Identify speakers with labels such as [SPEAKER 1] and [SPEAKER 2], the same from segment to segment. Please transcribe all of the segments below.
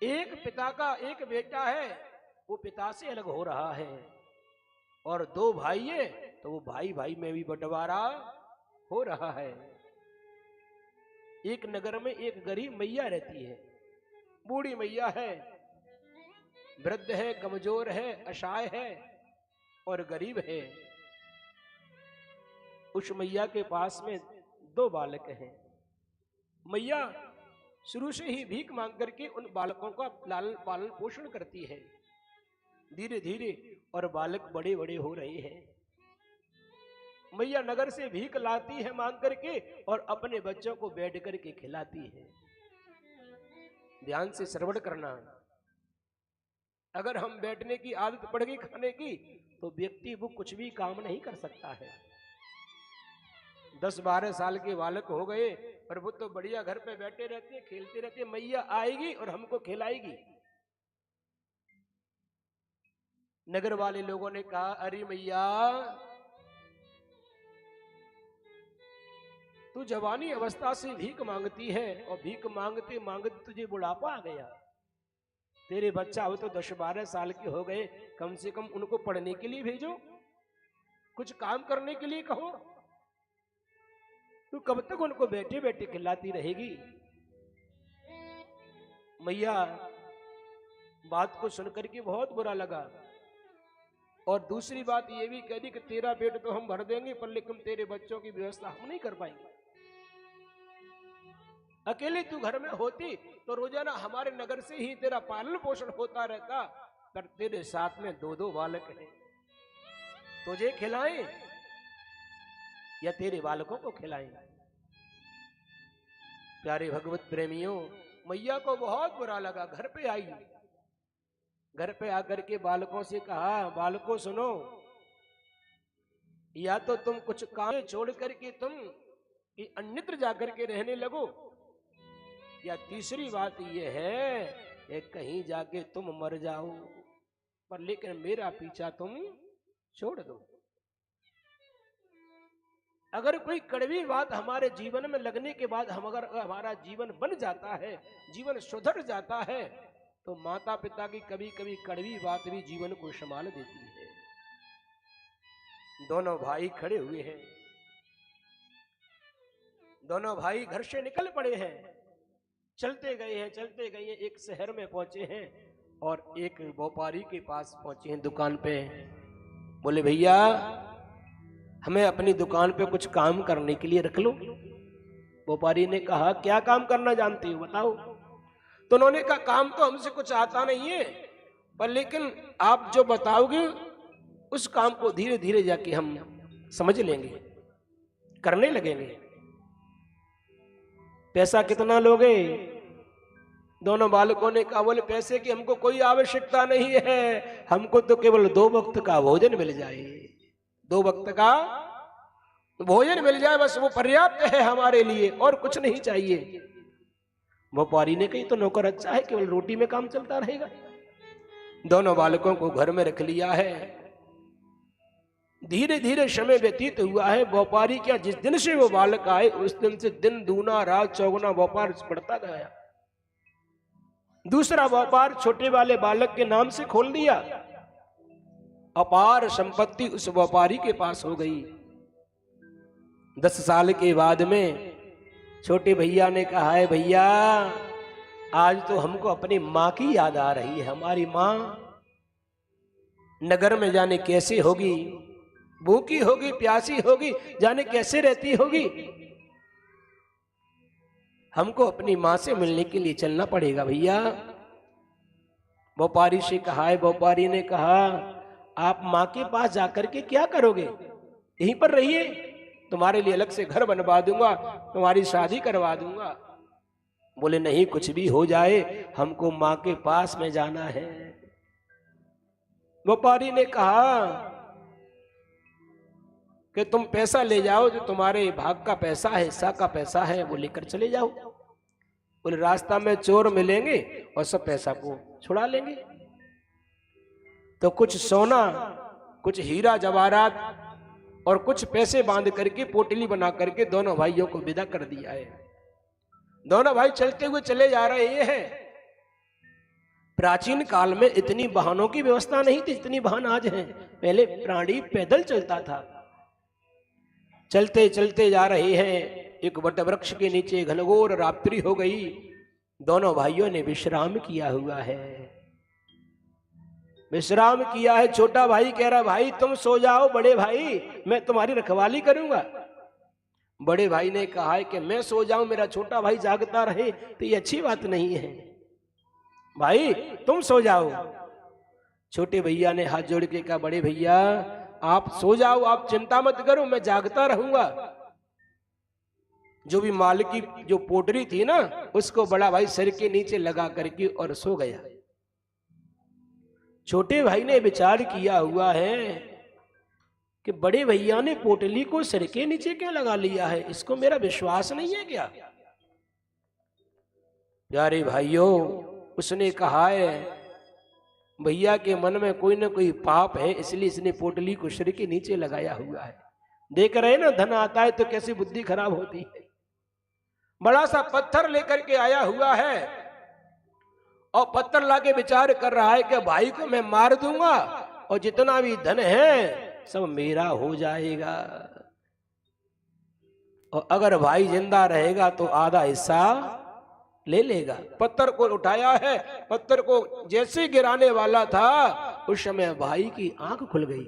[SPEAKER 1] एक पिता का एक बेटा है, वो पिता से अलग हो रहा है, और दो भाई है तो वो भाई भाई में भी बंटवारा हो रहा है। एक नगर में एक गरीब मैया रहती है, बूढ़ी मैया है, वृद्ध है, कमजोर है, असहाय है और गरीब है। उस मैया के पास में दो बालक हैं। मैया शुरू से ही भीख मांग करके उन बालकों का लालन पालन पोषण करती है। धीरे धीरे और बालक बड़े बड़े हो रहे हैं। मैया नगर से भीख लाती है मांग करके और अपने बच्चों को बैठ करके खिलाती है। ध्यान से श्रवण करना। अगर हम बैठने की आदत पड़ गई खाने की, तो व्यक्ति वो कुछ भी काम नहीं कर सकता है। 10-12 साल के बालक हो गए पर वो तो बढ़िया घर पे बैठे रहते हैं, खेलते रहते हैं। मैया आएगी और हमको खिलाएगी। नगर वाले लोगों ने कहा, अरे मैया, तू जवानी अवस्था से भीख मांगती है और भीख मांगते मांगते तुझे बुढ़ापा आ गया। तेरे बच्चा हो तो 10-12 साल के हो गए, कम से कम उनको पढ़ने के लिए भेजो, कुछ काम करने के लिए कहो। तू कब तक उनको बैठे बैठे खिलाती रहेगी? मैया बात को सुनकर के बहुत बुरा लगा। और दूसरी बात ये भी कह दी कि तेरा पेट तो हम भर देंगे, पर लेकिन तेरे बच्चों की व्यवस्था हम नहीं कर पाएंगे। अकेले तू घर में होती तो रोजाना हमारे नगर से ही तेरा पालन पोषण होता रहता, पर तेरे साथ में 2-2 बालक हैं। तुझे खिलाएं या तेरे बालकों को खिलाएं? प्यारे भगवत प्रेमियों, मैया को बहुत बुरा लगा। घर पे आई, घर पे आकर के बालकों से कहा, बालकों सुनो, या तो तुम कुछ काम छोड़ करके तुम अन्यत्र जाकर के रहने लगो, या तीसरी बात यह है कि कहीं जाके तुम मर जाओ, पर लेकिन मेरा पीछा तुम छोड़ दो। अगर कोई कड़वी बात हमारे जीवन में लगने के बाद अगर हमारा जीवन बन जाता है, जीवन सुधर जाता है, तो माता पिता की कभी कभी कड़वी बात भी जीवन को संभाल देती है। दोनों भाई खड़े हुए हैं, दोनों भाई घर से निकल पड़े हैं, चलते गए हैं, चलते गए हैं, एक शहर में पहुंचे हैं और एक व्यापारी के पास पहुंचे हैं दुकान पे। बोले, भैया हमें अपनी दुकान पे कुछ काम करने के लिए रख लो। व्यापारी ने कहा, क्या काम करना जानते हो बताओ? तो उन्होंने कहा, काम तो हमसे कुछ आता नहीं है, पर लेकिन आप जो बताओगे उस काम को धीरे धीरे जाके हम समझ लेंगे, करने लगेंगे। पैसा कितना लोगे? दोनों बालकों ने कहा, बोले पैसे की हमको कोई आवश्यकता नहीं है, हमको तो केवल 2 वक्त का भोजन मिल जाए, 2 वक्त का भोजन मिल जाए, बस वो पर्याप्त है हमारे लिए, और कुछ नहीं चाहिए। व्यापारी ने कही, तो नौकर अच्छा है, केवल रोटी में काम चलता रहेगा। दोनों बालकों को घर में रख लिया है। धीरे धीरे समय व्यतीत हुआ है। व्यापारी क्या, जिस दिन से वो बालक आए उस दिन से दिन दूना रात चौगुना व्यापार बढ़ता गया। दूसरा व्यापार छोटे वाले बालक के नाम से खोल दिया। अपार संपत्ति उस व्यापारी के पास हो गई। 10 साल के बाद में छोटे भैया ने कहा, है भैया आज तो हमको अपनी माँ की याद आ रही है। हमारी माँ नगर में जाने कैसे होगी, भूखी होगी, प्यासी होगी, जाने कैसे रहती होगी। हमको अपनी माँ से मिलने के लिए चलना पड़ेगा भैया। व्यापारी से कहा है। व्यापारी ने कहा, आप माँ के पास जाकर के क्या करोगे? यहीं पर रहिए, तुम्हारे लिए अलग से घर बनवा दूंगा, तुम्हारी शादी करवा दूंगा। बोले, नहीं, कुछ भी हो जाए हमको माँ के पास में जाना है। व्यापारी ने कहा कि तुम पैसा ले जाओ, जो तुम्हारे भाग का पैसा है, हिस्सा का पैसा है, वो लेकर चले जाओ। बोले, रास्ता में चोर मिलेंगे और सब पैसा को छुड़ा लेंगे। तो कुछ सोना, कुछ हीरा जवाहरात और कुछ पैसे बांध करके पोटली बना करके दोनों भाइयों को विदा कर दिया है। दोनों भाई चलते हुए चले जा रहे हैं। प्राचीन काल में इतनी वाहनों की व्यवस्था नहीं थी जितनी वाहन आज हैं। पहले प्राणी पैदल चलता था। चलते चलते जा रहे हैं, एक वट वृक्ष के नीचे घनघोर रात्रि हो गई। दोनों भाइयों ने विश्राम किया हुआ है, विश्राम किया है। छोटा भाई कह रहा, भाई तुम सो जाओ बड़े भाई, मैं तुम्हारी रखवाली करूंगा। बड़े भाई ने कहा है कि मैं सो जाऊं, मेरा छोटा भाई जागता रहे, तो ये अच्छी बात नहीं है, भाई तुम सो जाओ। छोटे भैया ने हाथ जोड़ के कहा, बड़े भैया आप सो जाओ, आप चिंता मत करो, मैं जागता रहूंगा। जो भी माल की जो पोटरी थी ना, उसको बड़ा भाई सिर के नीचे लगा करके और सो गया। छोटे भाई ने विचार किया हुआ है कि बड़े भैया ने पोटली को सिर के नीचे क्यों लगा लिया है, इसको मेरा विश्वास नहीं है क्या? प्यारे भाइयों, उसने कहा है भैया के मन में कोई ना कोई पाप है, इसलिए इसने पोटली को सिर के नीचे लगाया हुआ है। देख रहे ना, धन आता है तो कैसी बुद्धि खराब होती है। बड़ा सा पत्थर लेकर के आया हुआ है और पत्थर लाके विचार कर रहा है कि भाई को मैं मार दूंगा और जितना भी धन है सब मेरा हो जाएगा, और अगर भाई जिंदा रहेगा तो आधा हिस्सा ले लेगा। पत्थर को उठाया है, पत्थर को जैसे गिराने वाला था उस समय भाई की आंख खुल गई।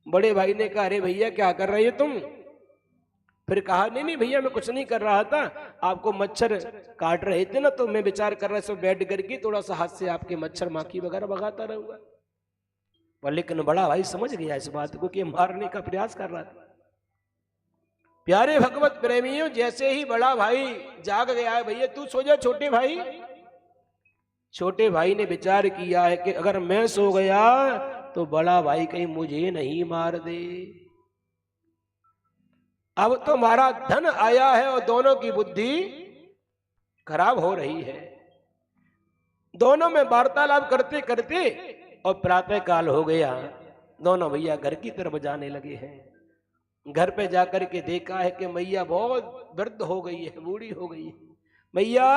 [SPEAKER 1] बड़े भाई ने कहा, अरे भैया क्या कर रहे हो तुम? फिर कहा, नहीं नहीं भैया मैं कुछ नहीं कर रहा था, आपको मच्छर काट रहे थे ना, तो मैं विचार कर रहा था बैठ करके थोड़ा सा हाथ से आपके मच्छर माखी वगैरह भगाता रहूंगा। पर लेकिन बड़ा भाई समझ गया इस बात को कि मारने का प्रयास कर रहा था। प्यारे भगवत प्रेमियों, जैसे ही बड़ा भाई जाग गया है, भैया तू सो जा छोटे भाई। छोटे भाई ने विचार किया है कि अगर मैं सो गया तो बड़ा भाई कहीं मुझे नहीं मार दे। अब तो हमारा धन आया है और दोनों की बुद्धि खराब हो रही है। दोनों में वार्तालाप करते करते और प्रातः काल हो गया। दोनों भैया घर की तरफ जाने लगे हैं। घर पे जाकर के देखा है कि मैया बहुत वृद्ध हो गई है, बूढ़ी हो गई है। मैया,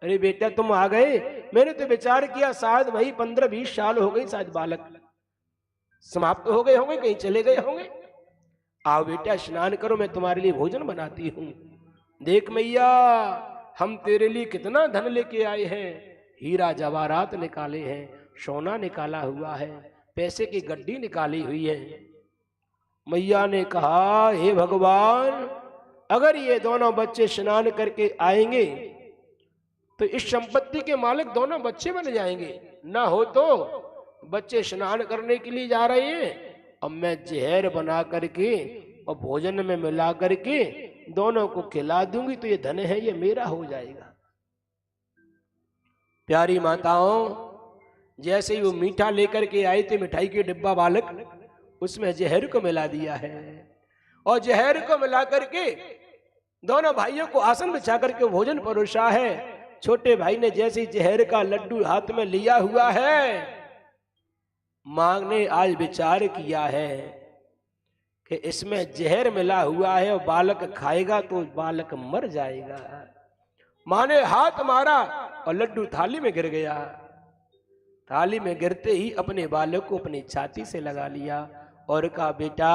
[SPEAKER 1] अरे बेटा तुम आ गए। मैंने तो विचार किया शायद भाई 15-20 साल हो गई, शायद बालक समाप्त हो गए होंगे, कहीं चले गए होंगे। आओ बेटा स्नान करो, मैं तुम्हारे लिए भोजन बनाती हूँ। देख मैया, हम तेरे लिए कितना धन लेके आए हैं, हीरा जवाहरात निकाले हैं, सोना निकाला हुआ है, पैसे की गड्डी निकाली हुई है। मैया ने कहा, हे भगवान, अगर ये दोनों बच्चे स्नान करके आएंगे तो इस संपत्ति के मालिक दोनों बच्चे बन जाएंगे, ना हो तो बच्चे स्नान करने के लिए जा रहे हैं, अब मैं जहर बना करके और भोजन में मिला करके दोनों को खिला दूंगी तो ये धन है ये मेरा हो जाएगा। प्यारी माताओं, जैसे ही वो मीठा लेकर के आए थे, मिठाई के डिब्बा बालक, उसमें जहर को मिला दिया है और जहर को मिला करके दोनों भाइयों को आसन बिछा करके भोजन परोसा है। छोटे भाई ने जैसे जहर का लड्डू हाथ में लिया हुआ है, मां ने आज विचार किया है कि इसमें जहर मिला हुआ है और बालक खाएगा तो बालक मर जाएगा। मां ने हाथ मारा और लड्डू थाली में गिर गया। थाली में गिरते ही अपने बालक को अपनी छाती से लगा लिया और कहा, बेटा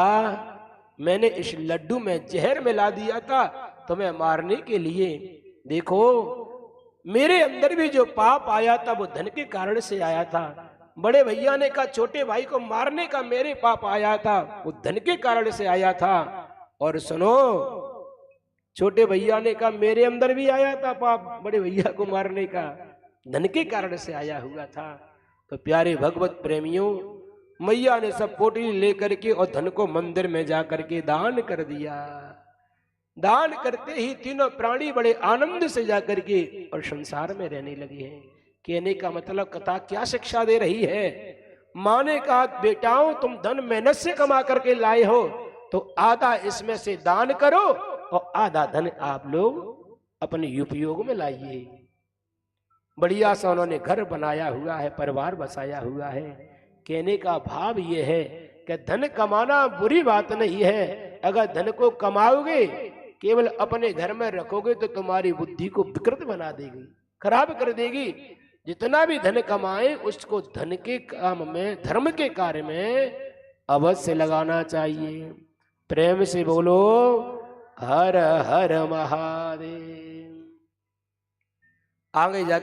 [SPEAKER 1] मैंने इस लड्डू में जहर मिला दिया था तुम्हें मारने के लिए। देखो मेरे अंदर भी जो पाप आया था वो धन के कारण से आया था। बड़े भैया ने कहा, छोटे भाई को मारने का मेरे पाप आया था वो धन के कारण से आया था। और सुनो, छोटे भैया ने कहा, मेरे अंदर भी आया था पाप बड़े भैया को मारने का, धन के कारण से आया हुआ था। तो प्यारे भगवत प्रेमियों, मैया ने सब पोटली लेकर के और धन को मंदिर में जाकर के दान कर दिया। दान करते ही तीनों प्राणी बड़े आनंद से जाकर के और संसार में रहने लगे हैं। कहने का मतलब कथा क्या शिक्षा दे रही है? माँ ने कहा, बेटाओं तुम धन मेहनत से कमा करके लाए हो तो आधा इसमें से दान करो और आधा धन आप लोग अपने उपयोग में लाइए। बढ़िया सा उन्होंने घर बनाया हुआ है, परिवार बसाया हुआ है। कहने का भाव ये है कि धन कमाना बुरी बात नहीं है। अगर धन को कमाओगे केवल अपने घर में रखोगे तो तुम्हारी बुद्धि को विकृत बना देगी, खराब कर देगी। जितना भी धन कमाए उसको धन के काम में, धर्म के कार्य में अवश्य लगाना चाहिए। प्रेम से बोलो हर हर महादेव। आगे जाके